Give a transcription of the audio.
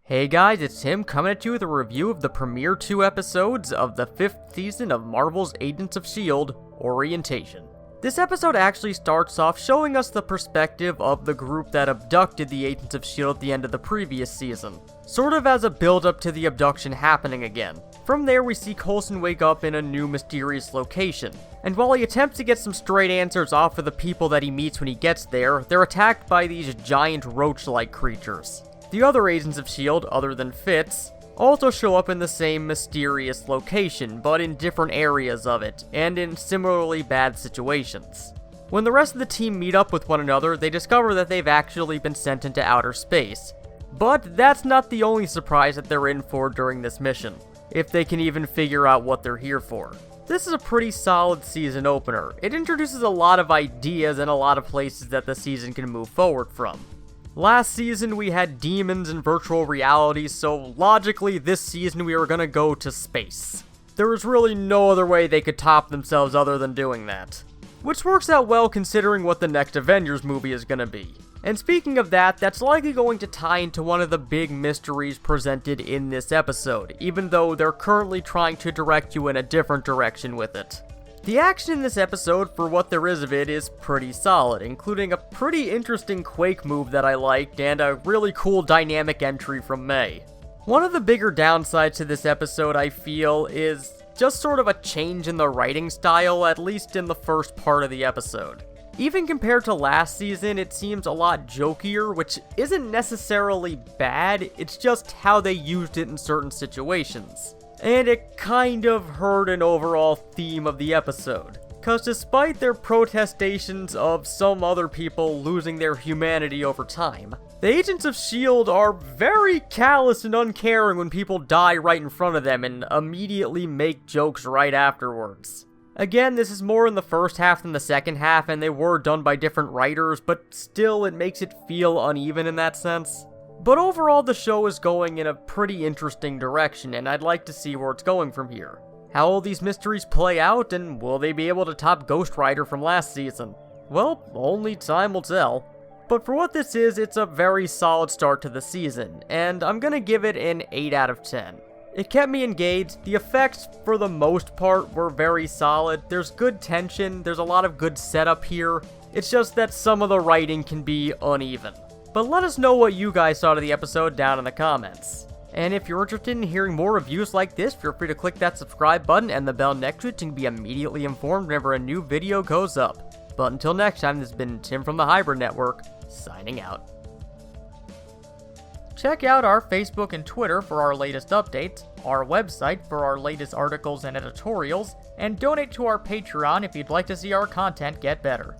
Hey guys, it's Tim coming at you with a review of the premiere 2 episodes of the 5th season of Marvel's Agents of S.H.I.E.L.D. Orientation. This episode actually starts off showing us the perspective of the group that abducted the Agents of S.H.I.E.L.D. at the end of the previous season, sort of as a build-up to the abduction happening again. From there, we see Coulson wake up in a new mysterious location, and while he attempts to get some straight answers off of the people that he meets when he gets there, they're attacked by these giant roach-like creatures. The other Agents of S.H.I.E.L.D., other than Fitz, also show up in the same mysterious location, but in different areas of it, and in similarly bad situations. When the rest of the team meet up with one another, they discover that they've actually been sent into outer space. But that's not the only surprise that they're in for during this mission, if they can even figure out what they're here for. This is a pretty solid season opener. It introduces a lot of ideas and a lot of places that the season can move forward from. Last season we had demons and virtual reality, so logically this season we were gonna go to space. There was really no other way they could top themselves other than doing that. Which works out well considering what the next Avengers movie is gonna be. And speaking of that, that's likely going to tie into one of the big mysteries presented in this episode, even though they're currently trying to direct you in a different direction with it. The action in this episode, for what there is of it, is pretty solid, including a pretty interesting Quake move that I liked, and a really cool dynamic entry from May. One of the bigger downsides to this episode, I feel, is just sort of a change in the writing style, at least in the first part of the episode. Even compared to last season, it seems a lot jokier, which isn't necessarily bad, it's just how they used it in certain situations. And it kind of hurt an overall theme of the episode. Cause despite their protestations of some other people losing their humanity over time, the Agents of S.H.I.E.L.D. are very callous and uncaring when people die right in front of them and immediately make jokes right afterwards. Again, this is more in the first half than the second half, and they were done by different writers, but still it makes it feel uneven in that sense. But overall, the show is going in a pretty interesting direction, and I'd like to see where it's going from here. How will these mysteries play out, and will they be able to top Ghost Rider from last season? Well, only time will tell. But for what this is, it's a very solid start to the season, and I'm gonna give it an 8 out of 10. It kept me engaged, the effects, for the most part, were very solid, there's good tension, there's a lot of good setup here, it's just that some of the writing can be uneven. But let us know what you guys thought of the episode down in the comments. And if you're interested in hearing more reviews like this, feel free to click that subscribe button and the bell next to it to be immediately informed whenever a new video goes up. But until next time, this has been Tim from the Hybrid Network, signing out. Check out our Facebook and Twitter for our latest updates, our website for our latest articles and editorials, and donate to our Patreon if you'd like to see our content get better.